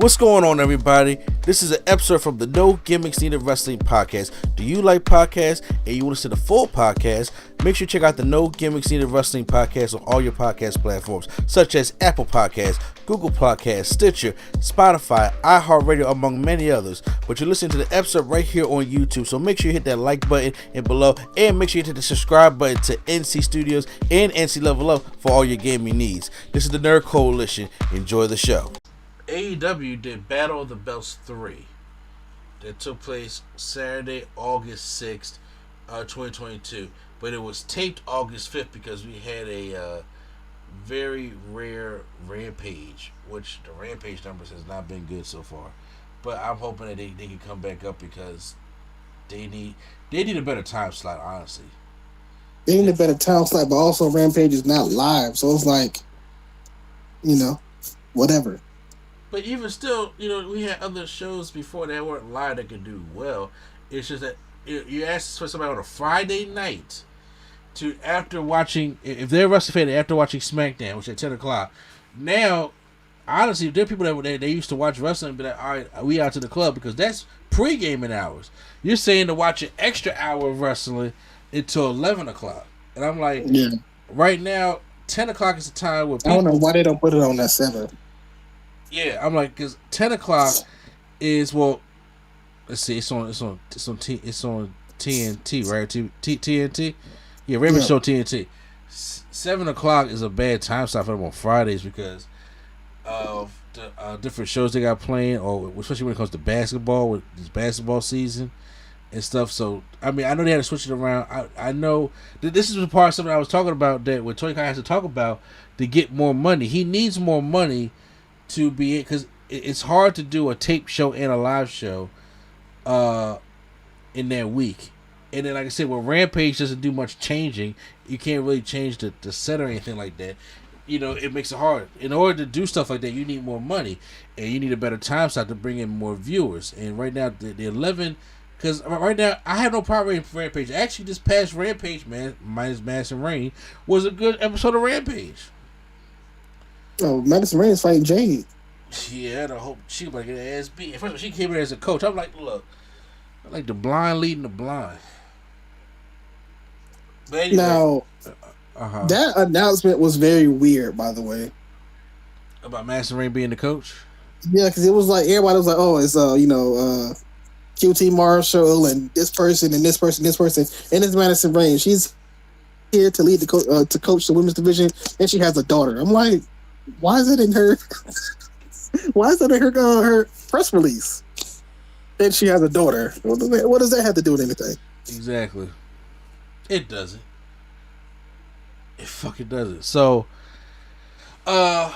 What's going on, everybody? This is an episode from the No Gimmicks Needed Wrestling podcast. Do you like podcasts and you want to see the full podcast? Make sure you check out the No Gimmicks Needed Wrestling podcast on all your podcast platforms, such as Apple Podcasts, Google Podcasts, Stitcher, Spotify, iHeartRadio, among many others. But you're listening to the episode right here on YouTube, so make sure you hit that like button and below, and make sure you hit the subscribe button to NC Studios and NC Level Up for all your gaming needs. This is the Nerd Coalition. Enjoy the show. AEW did Battle of the Belts 3 that took place Saturday, August 6th, 2022. But it was taped August 5th because we had a very rare Rampage, which the Rampage numbers has not been good so far. But I'm hoping that they can come back up because they need a better time slot, honestly. They need a better time slot, but also Rampage is not live, so it's like, whatever. But even still, we had other shows before that weren't live that could do well. It's just that you ask for somebody on a Friday night to, after watching, if they're a wrestling fan, after watching Smackdown, which is at 10 o'clock. Now, honestly, if there are people that they used to watch wrestling and be like, all right, we out to the club, because that's pre-gaming hours. You're saying to watch an extra hour of wrestling until 11 o'clock. And I'm like, yeah. Right now, 10 o'clock is the time where people... I don't know why they don't put it on that 7. Yeah, I'm like, because 10 o'clock is, well, let's see, it's on TNT, right? TNT? Yeah, Raven Show TNT. 7 o'clock is a bad time slot for them on Fridays because of the different shows they got playing, or especially when it comes to basketball, with this basketball season and stuff. So, I mean, I know they had to switch it around. I know that this is the part of something I was talking about that what Tony Khan has to talk about to get more money. He needs more money to be, because it's hard to do a tape show and a live show in that week. And then, like I said, when Rampage doesn't do much changing, you can't really change the set or anything like that. It makes it hard. In order to do stuff like that, you need more money, and you need a better time slot to bring in more viewers. And right now, the 11, because right now, I have no problem with Rampage. Actually, this past Rampage, man, minus Madison Rain, was a good episode of Rampage. Oh, Madison Rain is fighting Jade. Yeah, I hope she might get her ass beat. First of all, she came in as a coach. I'm like, look, I like the blind leading the blind. But anyway, now, that announcement was very weird, by the way. About Madison Rain being the coach? Yeah, because it was like, everybody was like, oh, it's, QT Marshall and this person and this person, and it's Madison Rain. She's here to lead to coach the women's division, and she has a daughter. I'm like, why is it in her? Why is it in her press release? And she has a daughter. What does that have to do with anything? Exactly. It doesn't. It fucking doesn't. So, so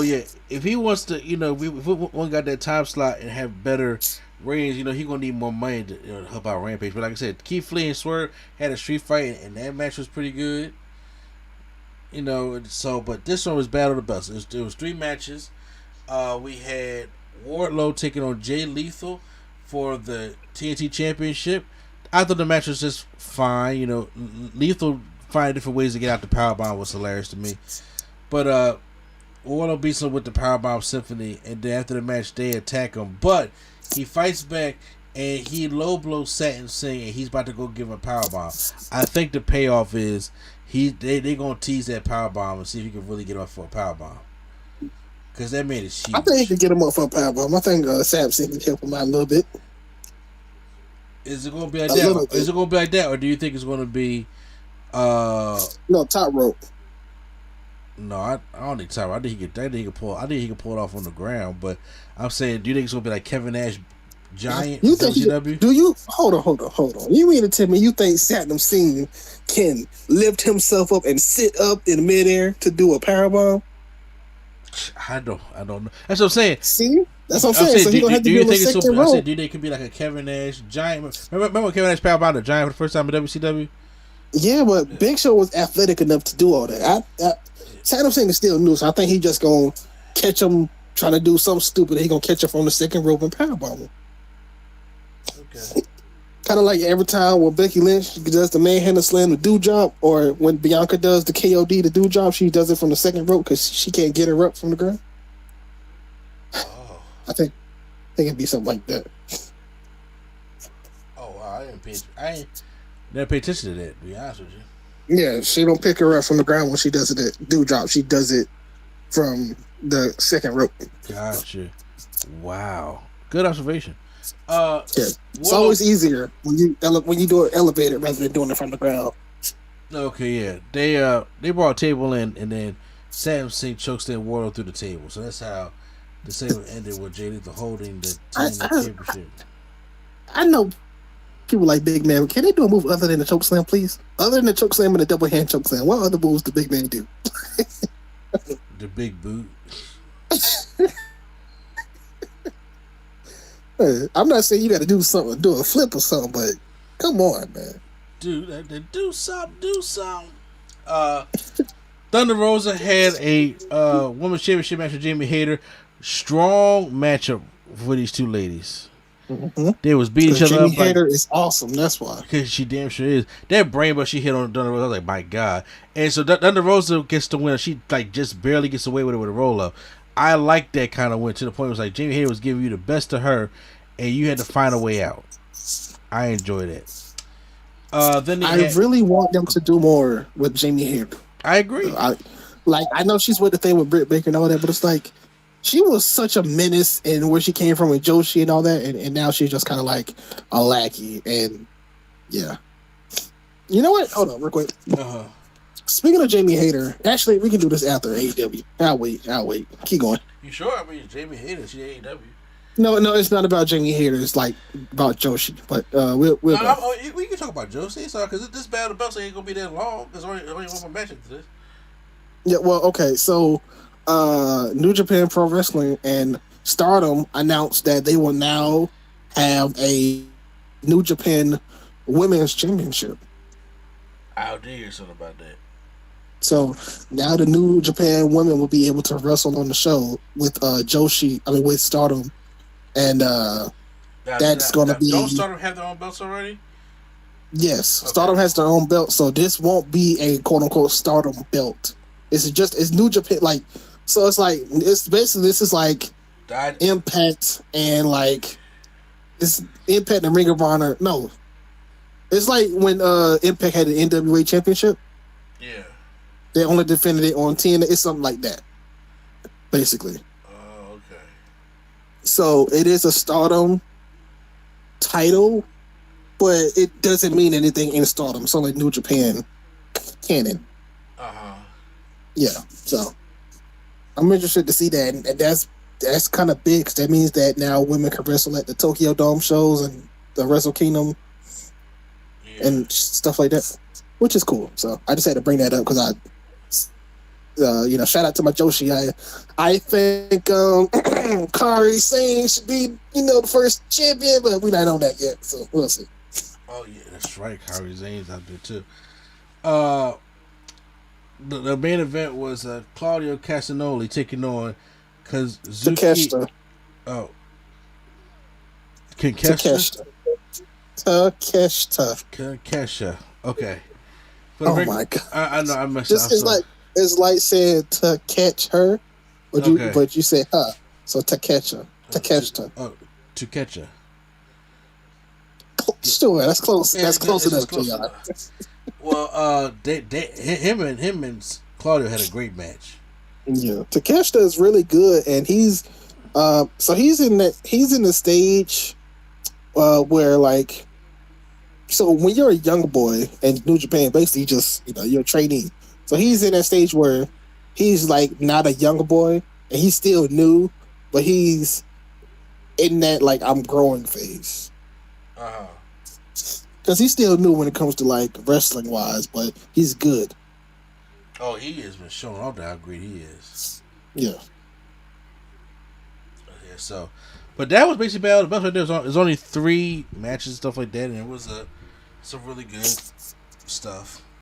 yeah, if he wants to, if we got that time slot and have better ratings, he gonna need more money to help out Rampage. But like I said, Keith Lee and Swerve had a street fight, and that match was pretty good. But this one was Battle of the Belts. It was 3 matches. We had Wardlow taking on Jay Lethal for the TNT Championship. I thought the match was just fine. Lethal finding different ways to get out the powerbomb was hilarious to me. But Wardlow beats him with the powerbomb symphony, and then after the match, they attack him. But he fights back, and he low blows Satin Singh, and he's about to go give him a powerbomb. I think the payoff is they gonna tease that powerbomb and see if he can really get him up for a powerbomb. Because that man is huge. I think he can get him up for a powerbomb. I think Samson can help him out a little bit. Is it gonna be like that? Is it gonna be like that, or do you think it's gonna be? No, top rope. No, I don't think top rope. I think he can pull it off on the ground. But I'm saying, do you think it's gonna be like Kevin Nash? Giant WCW? Do you hold on? You mean to tell me you think Satnam Singh can lift himself up and sit up in midair to do a powerbomb? I don't know. That's what I'm saying. See, that's what I'm saying. So he don't have to be on the second row. I said, do you think it could be like a Kevin Nash Giant? Remember when Kevin Nash powerbombed the Giant for the first time in WCW? Yeah, but Big Show was athletic enough to do all that. Satnam Singh is still new, so I think he just gonna catch him trying to do something stupid. He gonna catch him from the second rope and powerbomb him. Okay. Kind of like every time when Becky Lynch does the manhandle slam, the do job, or when Bianca does the KOD, the do job, she does it from the second rope because she can't get her up from the ground. I think it'd be something like that. Oh wow, I ain't never paid attention to that. To be honest with you. Yeah, she don't pick her up from the ground when she does it at do drop. She does it from the second rope. Gotcha. Wow. Good observation. Yeah, it's always easier when you do it elevated rather than doing it from the ground. Okay, yeah. They brought a table in, and then Sam Singh chokes their Wardlow through the table. So that's how the segment ended with Jay Lethal holding the championship. I know people like Big Man. Can they do a move other than the choke slam, please? Other than the choke slam and the double hand choke slam, what other moves do Big Man do? The big boot. I'm not saying you got to do something, do a flip or something, but come on, man. Dude, do something. Thunder Rosa had a women's championship match with Jamie Hayter. Strong matchup for these two ladies. Mm-hmm. They was beating each other up. Jamie Hayter is awesome. That's why. Because she damn sure is. That brainbuster she hit on Thunder Rosa, I was like, my God. And so Thunder Rosa gets the win. She like just barely gets away with it with a roll up. I like that kind of win to the point where it was like Jamie Hayter was giving you the best of her, and you had to find a way out. I enjoy that. I really want them to do more with Jamie Hayter. I agree. I know she's with the thing with Britt Baker and all that, but it's like she was such a menace in where she came from with Joshi and all that, and now she's just kind of like a lackey. And yeah, you know what? Hold on, real quick. Speaking of Jamie Hayter, actually, we can do this after AEW. I'll wait. Keep going. You sure? I mean, Jamie Hayter, she's AEW. No, it's not about Jamie Hayter. It's like about Joshi. But we'll we can talk about Joshi, because this battle of belts ain't gonna be that long. There's only one more match into this. Yeah, well, okay. So, New Japan Pro Wrestling and Stardom announced that they will now have a New Japan Women's Championship. I did hear something about that. So now the New Japan women will be able to wrestle on the show with with Stardom, and that's going to be. Don't Stardom have their own belts already? Yes, okay. Stardom has their own belt, so this won't be a quote unquote Stardom belt. It's New Japan, so it's basically this is like Impact and it's Impact and Ring of Honor. No, it's like when Impact had the NWA Championship. Yeah. They only defended it on TNA. It's something like that, basically. Oh, okay. So it is a Stardom title, but it doesn't mean anything in Stardom. It's only New Japan canon. Yeah, so I'm interested to see that, and that's kind of big, because that means that now women can wrestle at the Tokyo Dome shows and the Wrestle Kingdom and stuff like that, which is cool. So I just had to bring that up because shout out to my Joshi. I think Kairi Sane should be the first champion, but we're not on that yet, so we'll see. Oh yeah, that's right. Kairi Sane's out there too. The main event was Claudio Castagnoli taking on Kazuki. Oh, Takeshita. Okay. Oh my God! I know I messed up. It's like saying to catch her, but you say her. So Takeshita. Oh, to catch her. Sure, that's close. That's close enough to y'all. Well, him and Claudio had a great match. Yeah, Takeshita is really good, and he's in the stage where so when you're a young boy in New Japan, basically just you're a trainee. So he's in that stage where he's not a younger boy, and he's still new, but he's in that I'm growing phase. Because he's still new when it comes to wrestling wise, but he's good. Oh, he has been showing off how great he is. Yeah. Yeah. So, but that was basically about the best right there. It was only 3 matches and stuff like that, and it was some really good stuff.